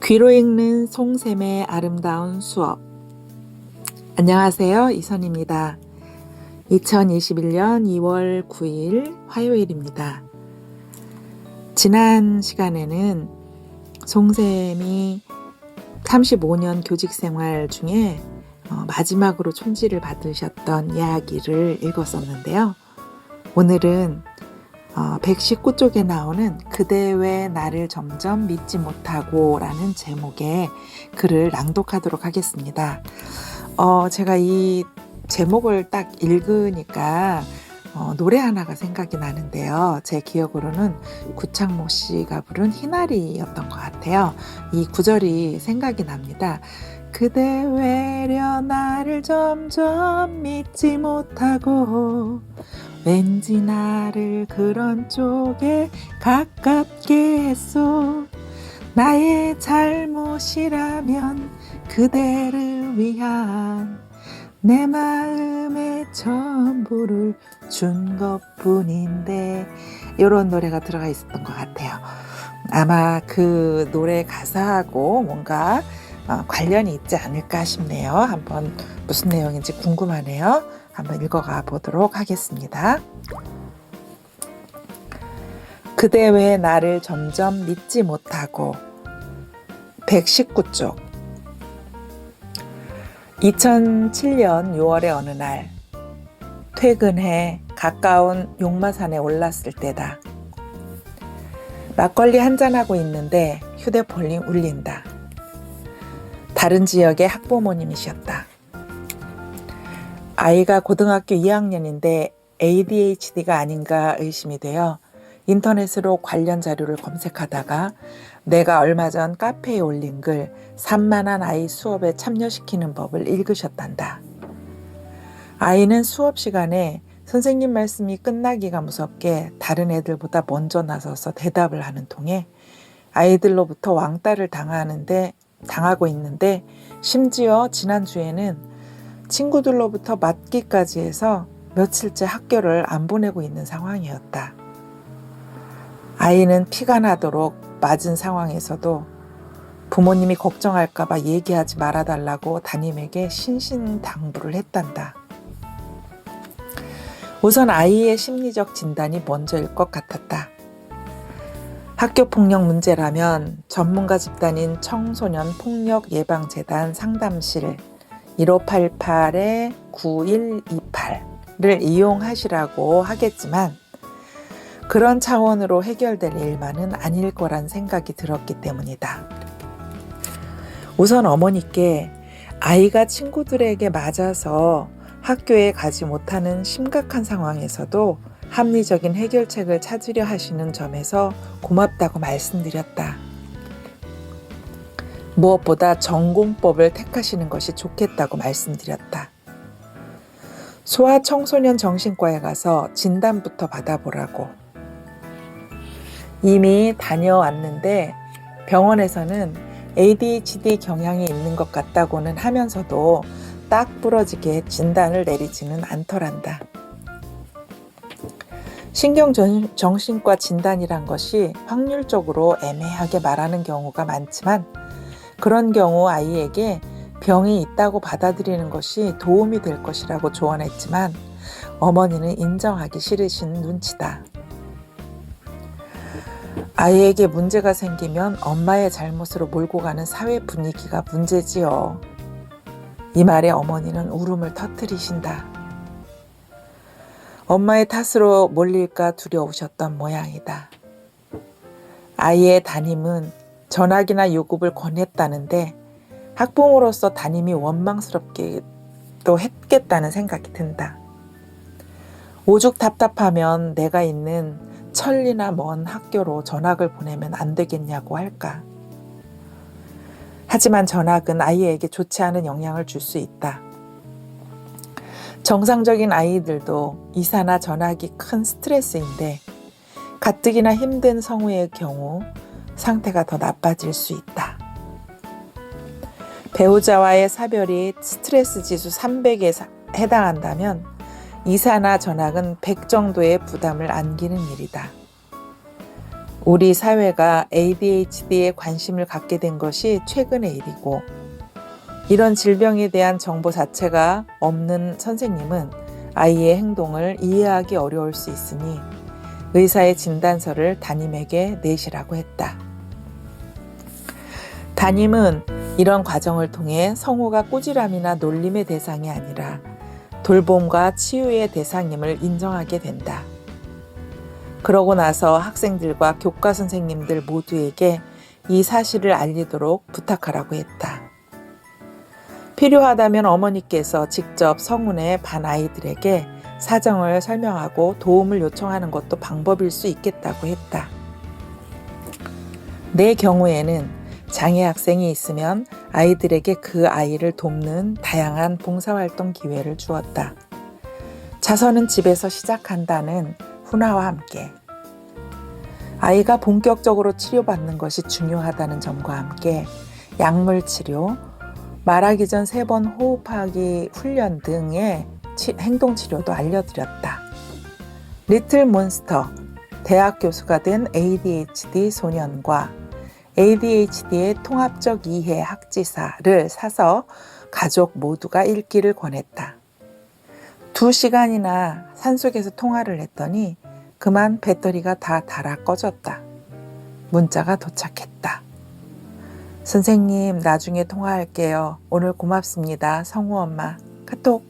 귀로 읽는 송샘의 아름다운 수업. 안녕하세요. 이선입니다. 2021년 2월 9일 화요일입니다. 지난 시간에는 송샘이 35년 교직생활 중에 마지막으로 촌지를 받으셨던 이야기를 읽었었는데요. 오늘은 119쪽에 나오는 그대 왜 나를 점점 믿지 못하고 라는 제목의 글을 낭독하도록 하겠습니다. 제가 이 제목을 딱 읽으니까 노래 하나가 생각이 나는데요. 제 기억으로는 구창모 씨가 부른 희나리였던 것 같아요. 이 구절이 생각이 납니다. 그대 왜려 나를 점점 믿지 못하고 왠지 나를 그런 쪽에 가깝게 했소. 나의 잘못이라면 그대를 위한 내 마음의 전부를 준 것뿐인데, 이런 노래가 들어가 있었던 것 같아요. 아마 그 노래 가사하고 뭔가 관련이 있지 않을까 싶네요. 한번 무슨 내용인지 궁금하네요. 한번 읽어가 보도록 하겠습니다. 그대 왜 나를 점점 믿지 못하고 119쪽. 2007년 6월의 어느 날 퇴근해 가까운 용마산에 올랐을 때다. 막걸리 한잔하고 있는데 휴대폰이 울린다. 다른 지역의 학부모님이셨다. 아이가 고등학교 2학년인데 ADHD가 아닌가 의심이 되어 인터넷으로 관련 자료를 검색하다가 내가 얼마 전 카페에 올린 글 산만한 아이 수업에 참여시키는 법을 읽으셨단다. 아이는 수업 시간에 선생님 말씀이 끝나기가 무섭게 다른 애들보다 먼저 나서서 대답을 하는 통에 아이들로부터 왕따를 당하고 있는데, 심지어 지난주에는 친구들로부터 맞기까지 해서 며칠째 학교를 안 보내고 있는 상황이었다. 아이는 피가 나도록 맞은 상황에서도 부모님이 걱정할까봐 얘기하지 말아달라고 담임에게 신신당부를 했단다. 우선 아이의 심리적 진단이 먼저일 것 같았다. 학교폭력 문제라면 전문가 집단인 청소년폭력예방재단 상담실 1588-9128를 이용하시라고 하겠지만 그런 차원으로 해결될 일만은 아닐 거란 생각이 들었기 때문이다. 우선 어머니께 아이가 친구들에게 맞아서 학교에 가지 못하는 심각한 상황에서도 합리적인 해결책을 찾으려 하시는 점에서 고맙다고 말씀드렸다. 무엇보다 전공법을 택하시는 것이 좋겠다고 말씀드렸다. 소아청소년 정신과에 가서 진단부터 받아보라고. 이미 다녀왔는데 병원에서는 ADHD 경향이 있는 것 같다고는 하면서도 딱 부러지게 진단을 내리지는 않더란다. 신경정신과 진단이란 것이 확률적으로 애매하게 말하는 경우가 많지만 그런 경우 아이에게 병이 있다고 받아들이는 것이 도움이 될 것이라고 조언했지만 어머니는 인정하기 싫으신 눈치다. 아이에게 문제가 생기면 엄마의 잘못으로 몰고 가는 사회 분위기가 문제지요. 이 말에 어머니는 울음을 터뜨리신다. 엄마의 탓으로 몰릴까 두려우셨던 모양이다. 아이의 담임은 전학이나 유급을 권했다는데 학부모로서 담임이 원망스럽게도 했겠다는 생각이 든다. 오죽 답답하면 내가 있는 천리나 먼 학교로 전학을 보내면 안 되겠냐고 할까. 하지만 전학은 아이에게 좋지 않은 영향을 줄 수 있다. 정상적인 아이들도 이사나 전학이 큰 스트레스인데 가뜩이나 힘든 성우의 경우 상태가 더 나빠질 수 있다. 배우자와의 사별이 스트레스 지수 300에 해당한다면 이사나 전학은 100 정도의 부담을 안기는 일이다. 우리 사회가 ADHD에 관심을 갖게 된 것이 최근의 일이고, 이런 질병에 대한 정보 자체가 없는 선생님은 아이의 행동을 이해하기 어려울 수 있으니 의사의 진단서를 담임에게 내시라고 했다. 담임은 이런 과정을 통해 성우가 꾸지람이나 놀림의 대상이 아니라 돌봄과 치유의 대상임을 인정하게 된다. 그러고 나서 학생들과 교과 선생님들 모두에게 이 사실을 알리도록 부탁하라고 했다. 필요하다면 어머니께서 직접 성운의 반 아이들에게 사정을 설명하고 도움을 요청하는 것도 방법일 수 있겠다고 했다. 내 경우에는 장애 학생이 있으면 아이들에게 그 아이를 돕는 다양한 봉사활동 기회를 주었다. 자선은 집에서 시작한다는 훈화와 함께 아이가 본격적으로 치료받는 것이 중요하다는 점과 함께 약물 치료, 말하기 전 3번 호흡하기 훈련 등의 행동치료도 알려드렸다. 리틀 몬스터, 대학 교수가 된 ADHD 소년과 ADHD의 통합적 이해 학지사를 사서 가족 모두가 읽기를 권했다. 2시간이나 산속에서 통화를 했더니 그만 배터리가 다 닳아 꺼졌다. 문자가 도착했다. 선생님, 나중에 통화할게요. 오늘 고맙습니다. 성우 엄마. 카톡.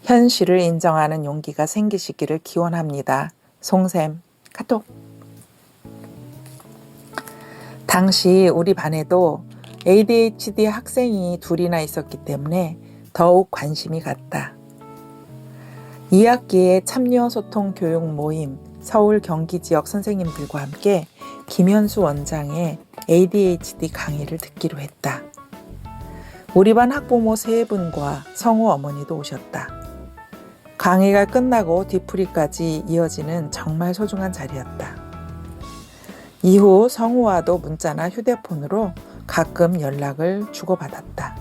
현실을 인정하는 용기가 생기시기를 기원합니다. 송샘. 카톡. 당시 우리 반에도 ADHD 학생이 2이나 있었기 때문에 더욱 관심이 갔다. 2학기에 참여소통 교육 모임, 서울 경기 지역 선생님들과 함께 김현수 원장의 ADHD 강의를 듣기로 했다. 우리 반 학부모 3분과 성우 어머니도 오셨다. 강의가 끝나고 뒤풀이까지 이어지는 정말 소중한 자리였다. 이후 성우와도 문자나 휴대폰으로 가끔 연락을 주고받았다.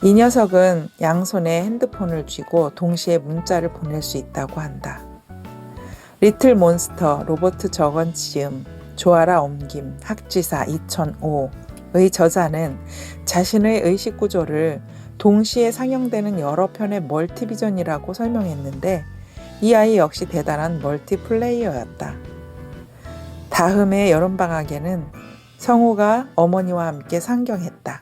이 녀석은 양손에 핸드폰을 쥐고 동시에 문자를 보낼 수 있다고 한다. 리틀 몬스터, 로버트 저건치음, 조아라 옮김, 학지사 2005의 저자는 자신의 의식구조를 동시에 상영되는 여러 편의 멀티비전이라고 설명했는데 이 아이 역시 대단한 멀티플레이어였다. 다음해 여름방학에는 성우가 어머니와 함께 상경했다.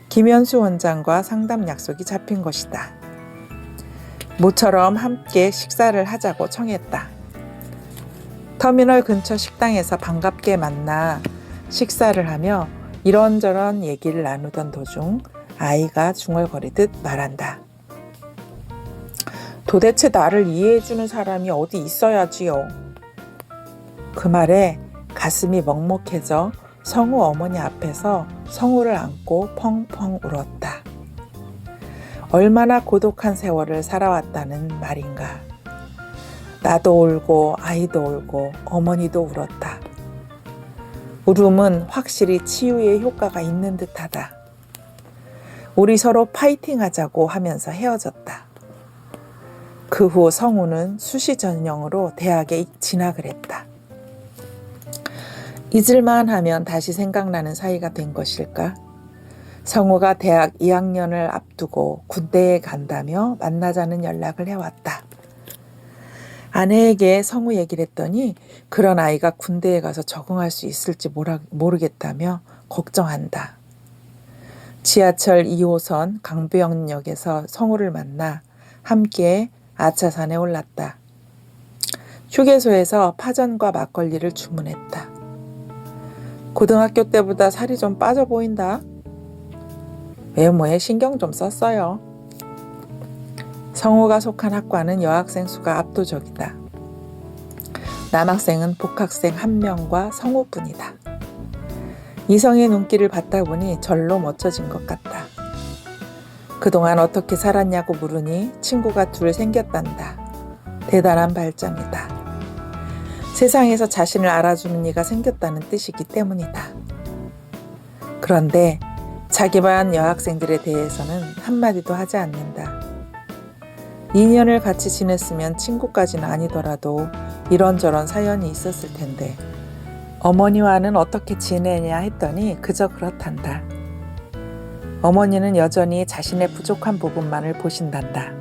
김현수 원장과 상담 약속이 잡힌 것이다. 모처럼 함께 식사를 하자고 청했다. 터미널 근처 식당에서 반갑게 만나 식사를 하며 이런저런 얘기를 나누던 도중 아이가 중얼거리듯 말한다. 도대체 나를 이해해주는 사람이 어디 있어야지요. 그 말에 가슴이 먹먹해져 성우 어머니 앞에서 성우를 안고 펑펑 울었다. 얼마나 고독한 세월을 살아왔다는 말인가. 나도 울고 아이도 울고 어머니도 울었다. 울음은 확실히 치유의 효과가 있는 듯하다. 우리 서로 파이팅 하자고 하면서 헤어졌다. 그 후 성우는 수시 전형으로 대학에 진학을 했다. 잊을만 하면 다시 생각나는 사이가 된 것일까? 성우가 대학 2학년을 앞두고 군대에 간다며 만나자는 연락을 해왔다. 아내에게 성우 얘기를 했더니 그런 아이가 군대에 가서 적응할 수 있을지 모르겠다며 걱정한다. 지하철 2호선 강부영역에서 성우를 만나 함께 아차산에 올랐다. 휴게소에서 파전과 막걸리를 주문했다. 고등학교 때보다 살이 좀 빠져 보인다. 외모에 신경 좀 썼어요. 성우가 속한 학과는 여학생 수가 압도적이다. 남학생은 복학생 1명과 성우뿐이다. 이성의 눈길을 받다 보니 절로 멋져진 것 같다. 그동안 어떻게 살았냐고 물으니 친구가 2 생겼단다. 대단한 발전이다. 세상에서 자신을 알아주는 이가 생겼다는 뜻이기 때문이다. 그런데 자기 반 여학생들에 대해서는 한마디도 하지 않는다. 2년을 같이 지냈으면 친구까지는 아니더라도 이런저런 사연이 있었을 텐데 어머니와는 어떻게 지내냐 했더니 그저 그렇단다. 어머니는 여전히 자신의 부족한 부분만을 보신단다.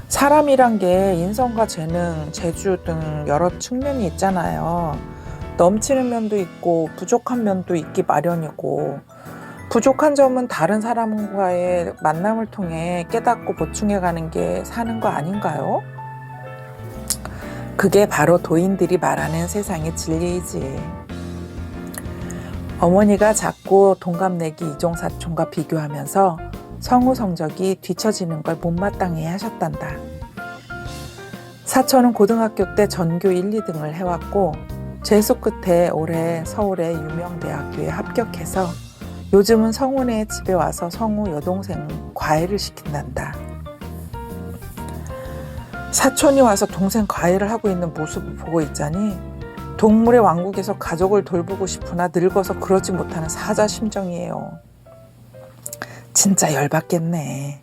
사람이란 게 인성과 재능, 재주 등 여러 측면이 있잖아요. 넘치는 면도 있고 부족한 면도 있기 마련이고, 부족한 점은 다른 사람과의 만남을 통해 깨닫고 보충해가는 게 사는 거 아닌가요? 그게 바로 도인들이 말하는 세상의 진리이지. 어머니가 자꾸 동갑내기 이종사촌과 비교하면서 성우 성적이 뒤처지는 걸 못마땅해 하셨단다. 사촌은 고등학교 때 전교 1, 2등을 해왔고 재수 끝에 올해 서울의 유명 대학교에 합격해서 요즘은 성우네 집에 와서 성우 여동생 과외를 시킨단다. 사촌이 와서 동생 과외를 하고 있는 모습을 보고 있자니 동물의 왕국에서 가족을 돌보고 싶으나 늙어서 그러지 못하는 사자 심정이에요. 진짜 열받겠네.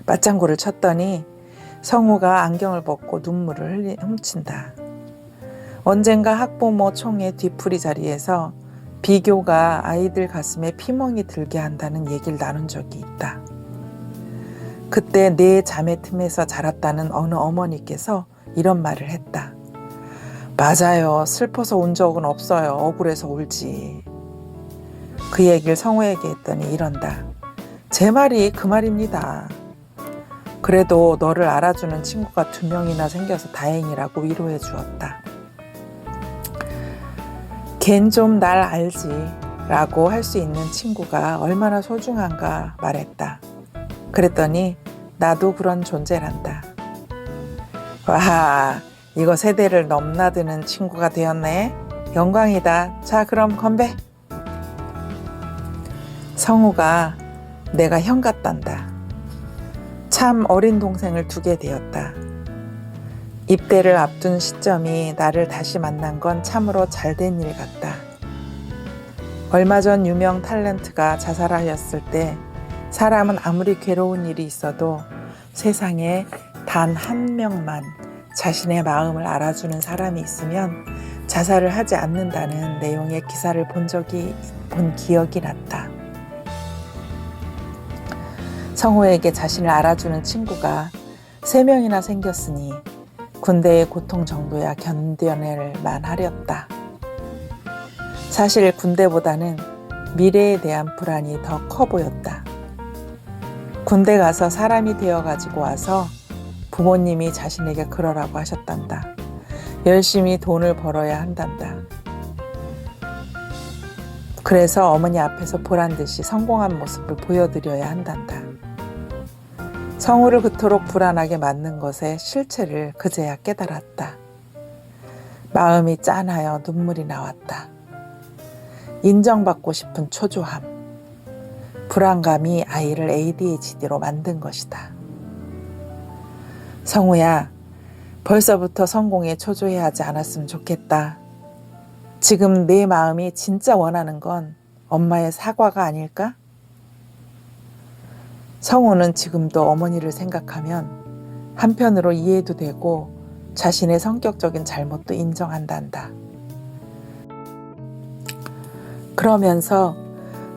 맞장구를 쳤더니 성우가 안경을 벗고 눈물을 훔친다. 언젠가 학부모 총회 뒤풀이 자리에서 비교가 아이들 가슴에 피멍이 들게 한다는 얘기를 나눈 적이 있다. 그때 네 자매 틈에서 자랐다는 어느 어머니께서 이런 말을 했다. 맞아요. 슬퍼서 운 적은 없어요. 억울해서 울지. 그 얘기를 성우에게 했더니 이런다. 제 말이 그 말입니다. 그래도 너를 알아주는 친구가 2명이나 생겨서 다행이라고 위로해 주었다. 걘 좀 날 알지 라고 할 수 있는 친구가 얼마나 소중한가 말했다. 그랬더니 나도 그런 존재란다. 와, 이거 세대를 넘나드는 친구가 되었네. 영광이다. 자, 그럼 건배. 성우가 내가 형 같단다. 참 어린 동생을 두게 되었다. 입대를 앞둔 시점이 나를 다시 만난 건 참으로 잘된 일 같다. 얼마 전 유명 탤런트가 자살하였을 때 사람은 아무리 괴로운 일이 있어도 세상에 단 한 명만 자신의 마음을 알아주는 사람이 있으면 자살을 하지 않는다는 내용의 기사를 본 기억이 났다. 성우에게 자신을 알아주는 친구가 3명이나 생겼으니 군대의 고통 정도야 견뎌낼 만하렸다. 사실 군대보다는 미래에 대한 불안이 더 커 보였다. 군대 가서 사람이 되어가지고 와서 부모님이 자신에게 그러라고 하셨단다. 열심히 돈을 벌어야 한단다. 그래서 어머니 앞에서 보란듯이 성공한 모습을 보여드려야 한단다. 성우를 그토록 불안하게 만든 것의 실체를 그제야 깨달았다. 마음이 짠하여 눈물이 나왔다. 인정받고 싶은 초조함, 불안감이 아이를 ADHD로 만든 것이다. 성우야, 벌써부터 성공에 초조해하지 않았으면 좋겠다. 지금 내 마음이 진짜 원하는 건 엄마의 사과가 아닐까? 성우는 지금도 어머니를 생각하면 한편으로 이해도 되고 자신의 성격적인 잘못도 인정한단다. 그러면서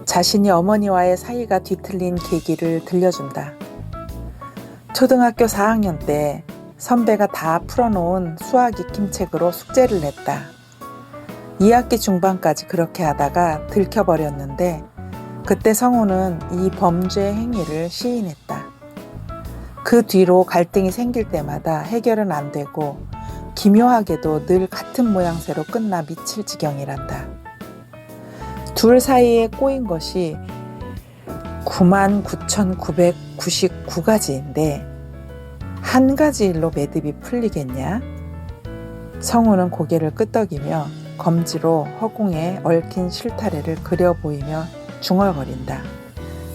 자신이 어머니와의 사이가 뒤틀린 계기를 들려준다. 초등학교 4학년 때 선배가 다 풀어놓은 수학 익힘책으로 숙제를 냈다. 2학기 중반까지 그렇게 하다가 들켜버렸는데 그때 성우는 이 범죄 행위를 시인했다. 그 뒤로 갈등이 생길 때마다 해결은 안 되고 기묘하게도 늘 같은 모양새로 끝나 미칠 지경이란다. 둘 사이에 꼬인 것이 99,999가지인데 한 가지 일로 매듭이 풀리겠냐? 성우는 고개를 끄덕이며 검지로 허공에 얽힌 실타래를 그려 보이며 중얼거린다.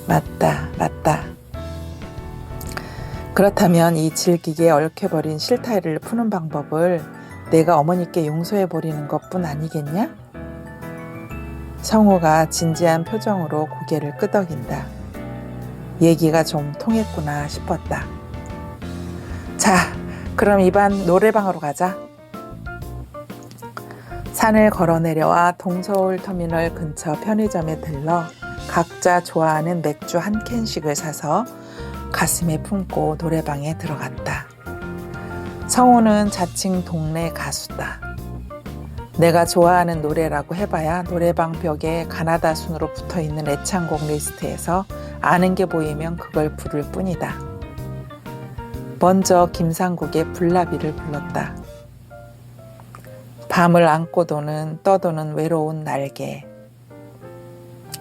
맞다, 맞다. 그렇다면 이 질기게 얽혀버린 실타래를 푸는 방법을 내가 어머니께 용서해버리는 것뿐 아니겠냐? 성우가 진지한 표정으로 고개를 끄덕인다. 얘기가 좀 통했구나 싶었다. 자, 그럼 이반 노래방으로 가자. 산을 걸어 내려와 동서울 터미널 근처 편의점에 들러 각자 좋아하는 맥주 한 캔씩을 사서 가슴에 품고 노래방에 들어갔다. 성우는 자칭 동네 가수다. 내가 좋아하는 노래라고 해봐야 노래방 벽에 가나다 순으로 붙어있는 애창곡 리스트에서 아는 게 보이면 그걸 부를 뿐이다. 먼저 김상국의 불나비를 불렀다. 밤을 안고 도는 떠도는 외로운 날개.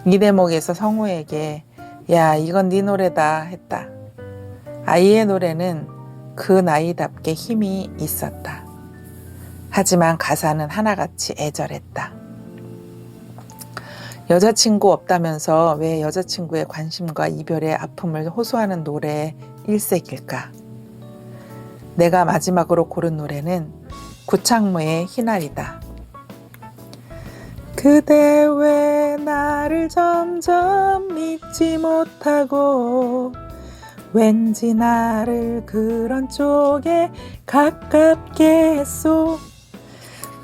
이 대목에서 성우에게 야 이건 네 노래다 했다. 아이의 노래는 그 나이답게 힘이 있었다. 하지만 가사는 하나같이 애절했다. 여자친구 없다면서 왜 여자친구의 관심과 이별의 아픔을 호소하는 노래의 일색일까? 내가 마지막으로 고른 노래는 구창모의 희날이다. 그대 왜 나를 점점 믿지 못하고 왠지 나를 그런 쪽에 가깝게 했소.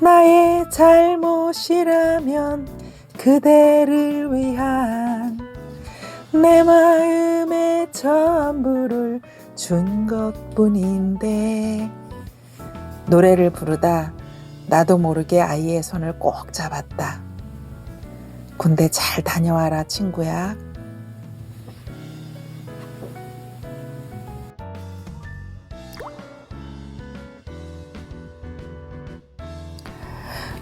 나의 잘못이라면 그대를 위한 내 마음의 전부를 준 것뿐인데. 노래를 부르다 나도 모르게 아이의 손을 꼭 잡았다. 군대 잘 다녀와라 친구야.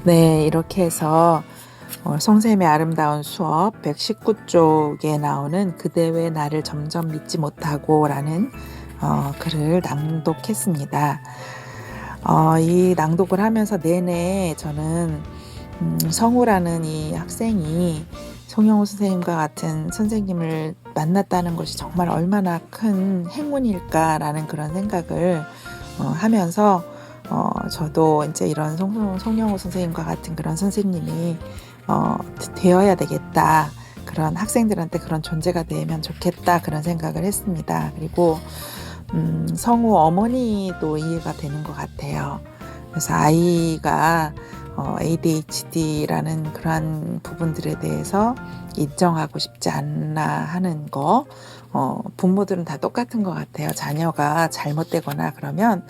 네, 이렇게 해서 송샘의 아름다운 수업 119쪽에 나오는 그대 왜 나를 점점 믿지 못하고 라는 글을 낭독했습니다. 이 낭독을 하면서 내내 저는 성우라는 이 학생이 송영호 선생님과 같은 선생님을 만났다는 것이 정말 얼마나 큰 행운일까라는 그런 생각을 하면서 저도 이제 이런 송영호 선생님과 같은 그런 선생님이 되어야 되겠다. 그런 학생들한테 그런 존재가 되면 좋겠다. 그런 생각을 했습니다. 그리고 성우 어머니도 이해가 되는 것 같아요. 그래서 아이가 ADHD라는 그러한 부분들에 대해서 인정하고 싶지 않나 하는 거, 부모들은 다 똑같은 것 같아요. 자녀가 잘못되거나 그러면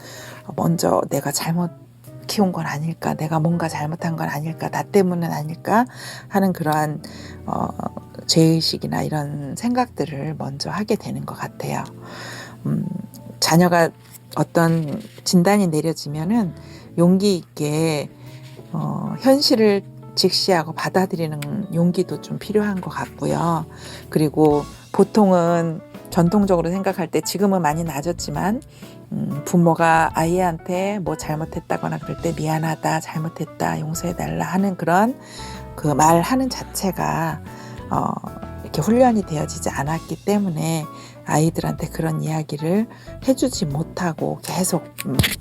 먼저 내가 잘못 키운 건 아닐까, 내가 뭔가 잘못한 건 아닐까, 나 때문은 아닐까 하는 그러한 죄의식이나 이런 생각들을 먼저 하게 되는 것 같아요. 자녀가 어떤 진단이 내려지면은 용기 있게 현실을 직시하고 받아들이는 용기도 좀 필요한 것 같고요. 그리고 보통은 전통적으로 생각할 때 지금은 많이 낮았지만 부모가 아이한테 뭐 잘못했다거나 그럴 때 미안하다, 잘못했다, 용서해달라 하는 그런 그 말하는 자체가 이렇게 훈련이 되어지지 않았기 때문에 아이들한테 그런 이야기를 해주지 못하고 계속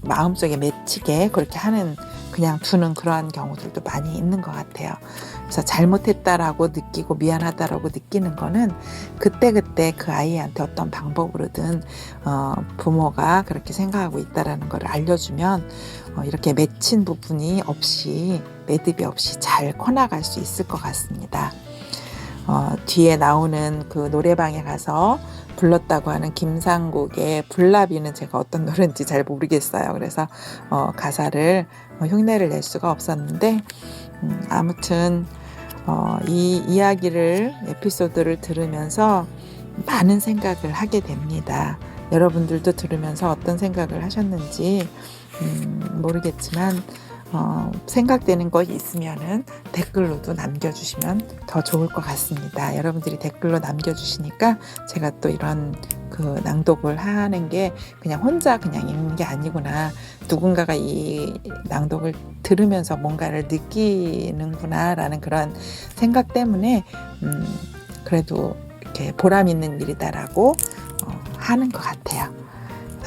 마음속에 맺히게 그렇게 하는, 그냥 두는 그러한 경우들도 많이 있는 것 같아요. 그래서 잘못했다라고 느끼고 미안하다라고 느끼는 거는 그때그때 그 아이한테 어떤 방법으로든 부모가 그렇게 생각하고 있다라는 걸 알려주면 이렇게 맺힌 부분이 없이, 매듭이 없이 잘 커나갈 수 있을 것 같습니다. 뒤에 나오는 그 노래방에 가서 불렀다고 하는 김상국의 불나비는 제가 어떤 노래인지 잘 모르겠어요. 그래서 가사를 흉내를 낼 수가 없었는데 아무튼 이 이야기를, 에피소드를 들으면서 많은 생각을 하게 됩니다. 여러분들도 들으면서 어떤 생각을 하셨는지 모르겠지만 생각되는 것이 있으면은 댓글로도 남겨주시면 더 좋을 것 같습니다. 여러분들이 댓글로 남겨주시니까 제가 또 이런 그 낭독을 하는 게 그냥 혼자 그냥 읽는 게 아니구나, 누군가가 이 낭독을 들으면서 뭔가를 느끼는구나 라는 그런 생각 때문에 그래도 이렇게 보람 있는 일이다라고 하는 것 같아요.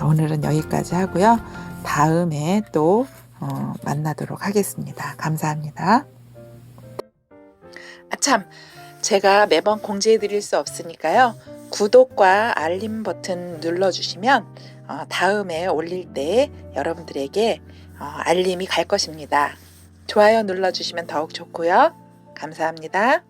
오늘은 여기까지 하고요. 다음에 또 만나도록 하겠습니다. 감사합니다. 참, 제가 매번 공지해 드릴 수 없으니까요. 구독과 알림 버튼 눌러주시면 다음에 올릴 때 여러분들에게 알림이 갈 것입니다. 좋아요 눌러주시면 더욱 좋고요. 감사합니다.